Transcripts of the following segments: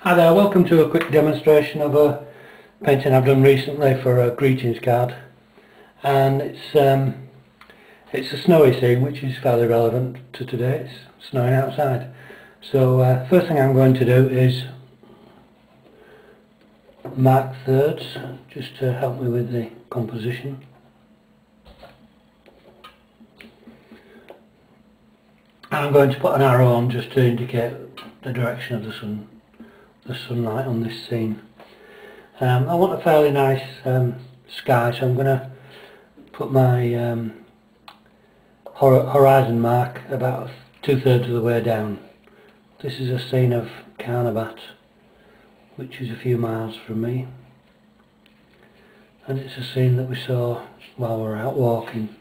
Hi there, welcome to a quick demonstration of a painting I've done recently for a greetings card, and it's a snowy scene which is fairly relevant to today. It's snowing outside. So first thing I'm going to do is mark thirds just to help me with the composition. And I'm going to put an arrow on just to indicate the direction of the sunlight on this scene. I want a fairly nice sky, so I'm going to put my horizon mark about 2/3 of the way down. This is a scene of Carnabat, which is a few miles from me, and it's a scene that we saw while we were out walking.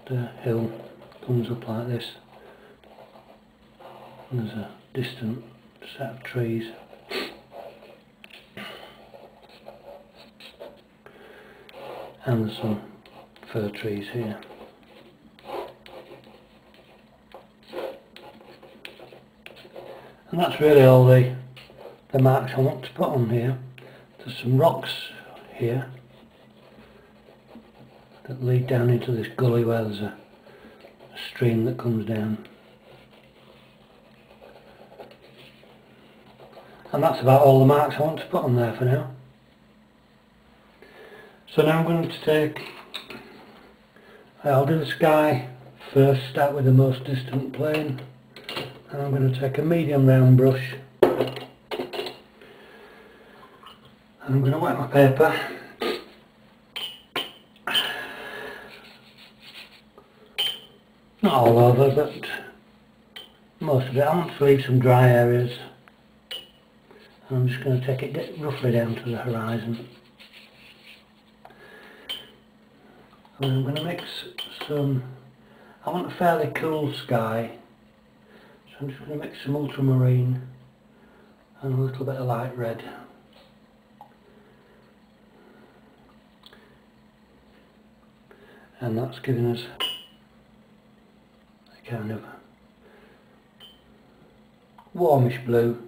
The hill comes up like this, and there's a distant set of trees. And there's some fir trees here. And that's really all the marks I want to put on here. There's some rocks here that lead down into this gully where there's a stream that comes down. And that's about all the marks I want to put on there for now. So now I'm going to take, I'll do the sky first, start with the most distant plane, and I'm going to take a medium round brush and I'm going to wet my paper. Not all over, but most of it. I want to leave some dry areas. And I'm just going to take it roughly down to the horizon. And I'm going to mix some, I want a fairly cool sky, so I'm just going to mix some ultramarine and a little bit of light red. And that's giving us a kind of warmish blue.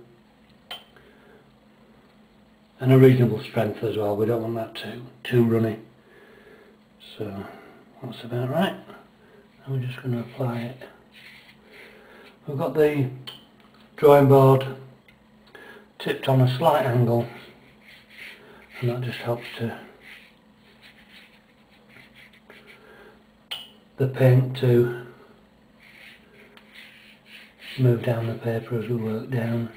And a reasonable strength as well. We don't want that too runny. So that's about right. And we're just going to apply it. We've got the drawing board tipped on a slight angle, and that just helps the paint to move down the paper as we work down.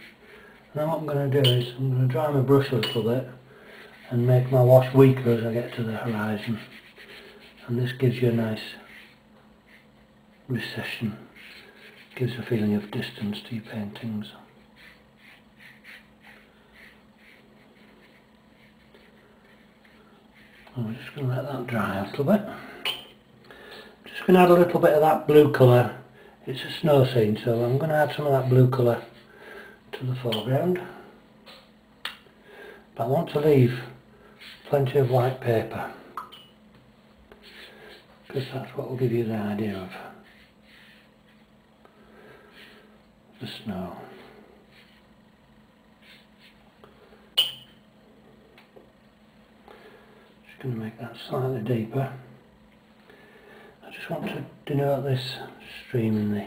Now what I'm going to do is I'm going to dry my brush a little bit and make my wash weaker as I get to the horizon, and this gives you a nice recession, gives a feeling of distance to your paintings. And we're just going to let that dry a little bit. Just going to add a little bit of that blue colour. It's a snow scene, so I'm going to add some of that blue colour to the foreground, but I want to leave plenty of white paper because that's what will give you the idea of the snow. Just going to make that slightly deeper. I just want to denote this stream in the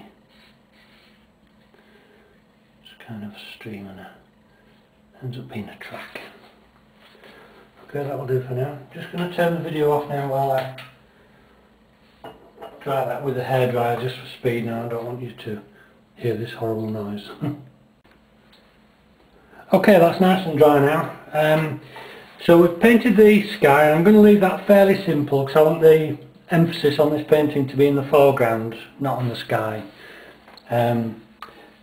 kind of stream, and ends up being a track. Okay, that will do for now. Just going to turn the video off now while I dry that with the hairdryer just for speed. Now I don't want you to hear this horrible noise. Okay, that's nice and dry now. So we've painted the sky. I'm going to leave that fairly simple because I want the emphasis on this painting to be in the foreground, not on the sky.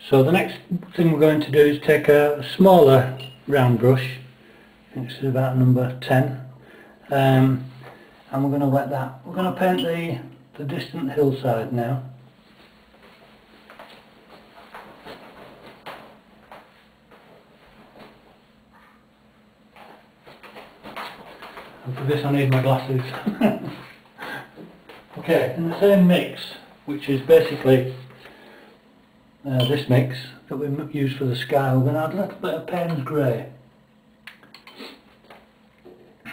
So the next thing we're going to do is take a smaller round brush. I think this is about number 10, and we're going to wet that. We're going to paint the distant hillside now. And for this I need my glasses. Okay, in the same mix, which is basically this mix that we use for the sky, we're going to add a little bit of Payne's Grey. I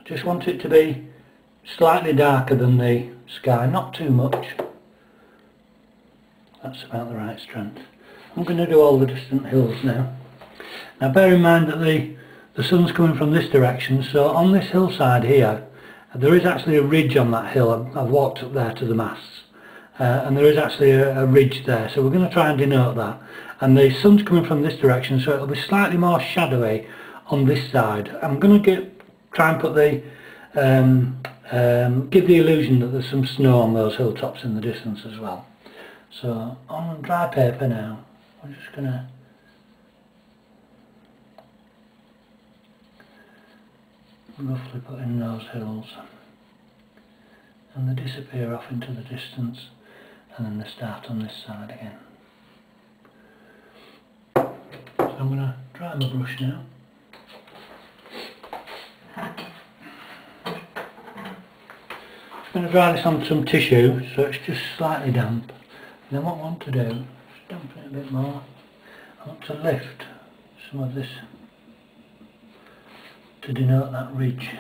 just want it to be slightly darker than the sky, not too much. That's about the right strength. I'm going to do all the distant hills now. Now bear in mind that the sun's coming from this direction, so on this hillside here there is actually a ridge on that hill. I've walked up there to the masts, and there is actually a ridge there, so we're going to try and denote that. And the sun's coming from this direction, so it'll be slightly more shadowy on this side. I'm going to try and put the give the illusion that there's some snow on those hilltops in the distance as well. So on dry paper now, we're just going to roughly put in those hills, and they disappear off into the distance, and then they start on this side again. So I'm going to dry my brush now. I'm going to dry this on some tissue so it's just slightly damp. And then what I want to do is dampen it a bit more. I want to lift some of this to denote that ridge,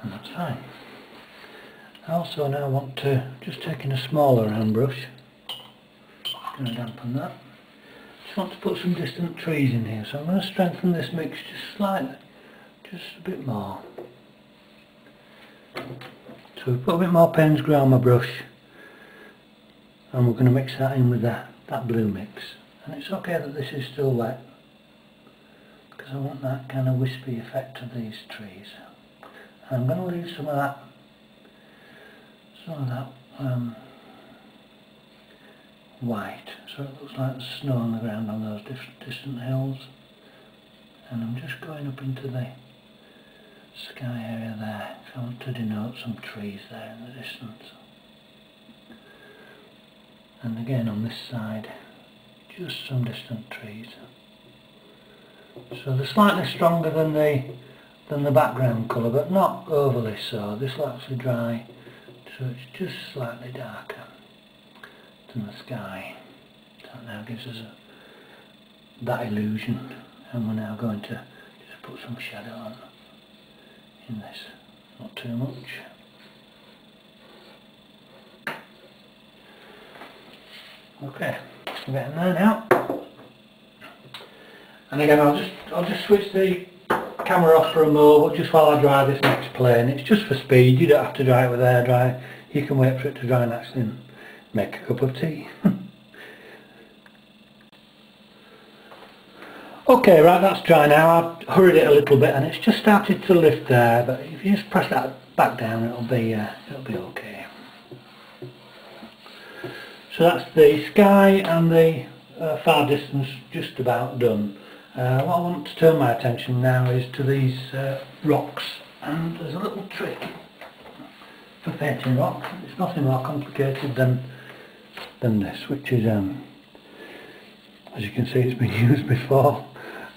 and that's fine. I also now want to, just taking a smaller round brush, just going to dampen that. Just want to put some distant trees in here, so I'm going to strengthen this mix just slightly, just a bit more. So we put a bit more Payne's Grey on my brush, and we're going to mix that in with that blue mix. And it's okay that this is still wet, because I want that kind of wispy effect of these trees. And I'm going to leave some of that white, so it looks like there's snow on the ground on those distant hills. And I'm just going up into the sky area there, so I want to denote some trees there in the distance. And again on this side, just some distant trees. So they're slightly stronger than the background colour, but not overly so. This will actually dry, so it's just slightly darker than the sky. That now gives us that illusion, and we're now going to just put some shadow on in this, not too much. Okay, we're getting there now. And again, I'll just switch the camera off for a moment just while I dry this next plane. It's just for speed. You don't have to dry it with air dry. You can wait for it to dry and actually make a cup of tea. Okay, right, that's dry now. I've hurried it a little bit and it's just started to lift there, but if you just press that back down, it'll be okay. So that's the sky and the far distance just about done. What I want to turn my attention now is to these rocks, and there's a little trick for painting rock. It's nothing more complicated than this, which is, as you can see, it's been used before.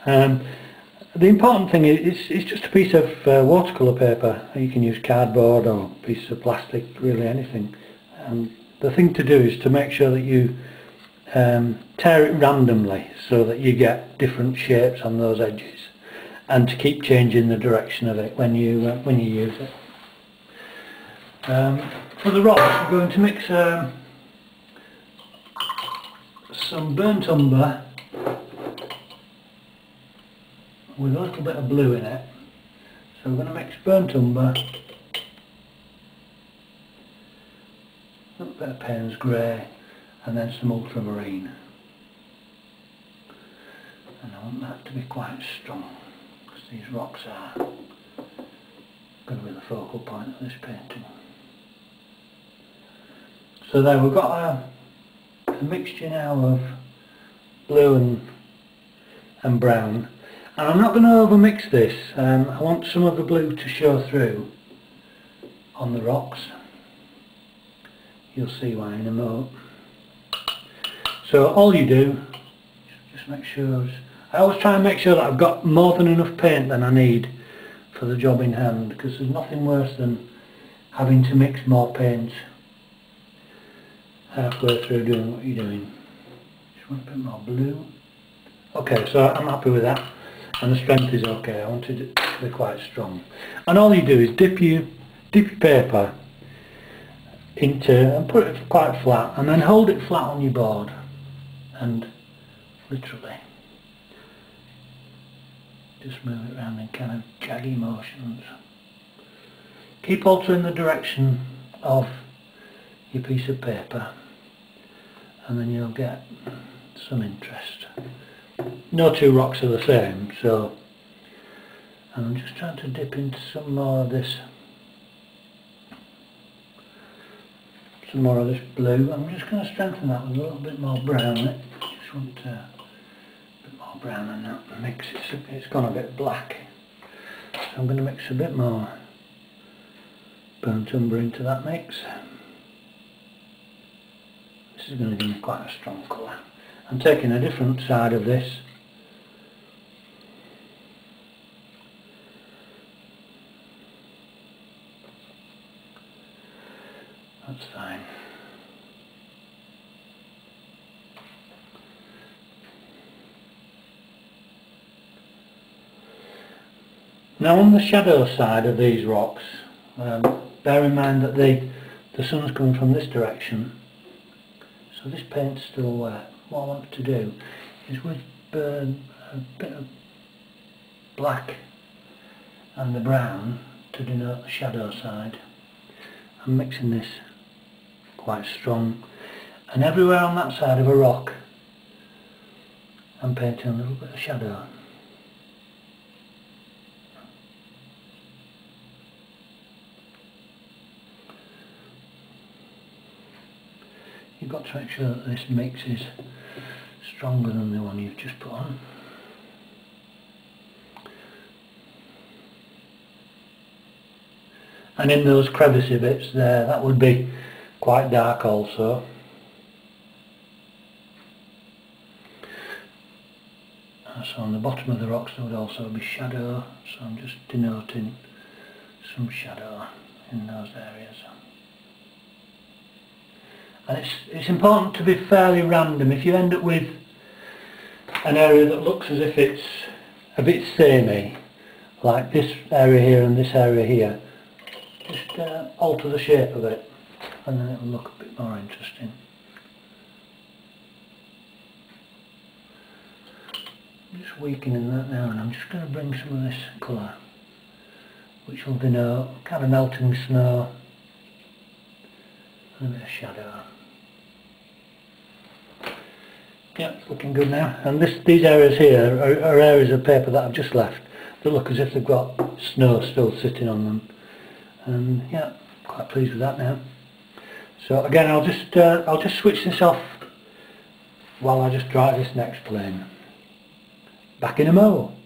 The important thing is it's just a piece of watercolour paper. You can use cardboard or a piece of plastic, really anything. The thing to do is to make sure that you tear it randomly so that you get different shapes on those edges, and to keep changing the direction of it when you use it. For the rocks, we're going to mix some burnt umber with a little bit of blue in it. So we're going to mix burnt umber, a little bit of Payne's Grey, and then some ultramarine. And I want that to be quite strong, because these rocks are going to be the focal point of this painting. So there we've got a mixture now of blue and brown. And I'm not going to over mix this. I want some of the blue to show through on the rocks. You'll see why in a moment. So all you do, just make sure, I always try and make sure that I've got more than enough paint than I need for the job in hand, because there's nothing worse than having to mix more paint halfway through doing what you're doing. Just want a bit more blue. Okay, so I'm happy with that, and the strength is okay. I wanted it to be quite strong. And all you do is dip your paper into, and put it quite flat, and then hold it flat on your board, and literally just move it around in kind of jaggy motions. Keep altering the direction of your piece of paper, and then you'll get some interest. No two rocks are the same, so, and I'm just trying to dip into some more of this blue. I'm just going to strengthen that with a little bit more brown. Just want a bit more brown in that mix. It's gone a bit black, so I'm going to mix a bit more burnt umber into that mix. This is going to give me quite a strong colour. I'm taking a different side of this. That's fine. Now on the shadow side of these rocks, bear in mind that the sun's coming from this direction, so this paint's still wet. What I want to do is with a bit of black and the brown to denote the shadow side. I'm mixing this quite strong, and everywhere on that side of a rock I'm painting a little bit of shadow. You've got to make sure that this mix is stronger than the one you've just put on. And in those crevicey bits there, that would be quite dark also. So on the bottom of the rocks there would also be shadow, so I'm just denoting some shadow in those areas. And it's important to be fairly random. If you end up with an area that looks as if it's a bit samey, like this area here and this area here, just alter the shape of it, and then it will look a bit more interesting. I'm just weakening that now, and I'm just going to bring some of this colour, which will denote kind of melting snow and a bit of shadow. Yeah, it's looking good now. And these areas here are areas of paper that I've just left that look as if they've got snow still sitting on them. And yeah, quite pleased with that now. So again, I'll just switch this off while I just dry this next plane. Back in a mo.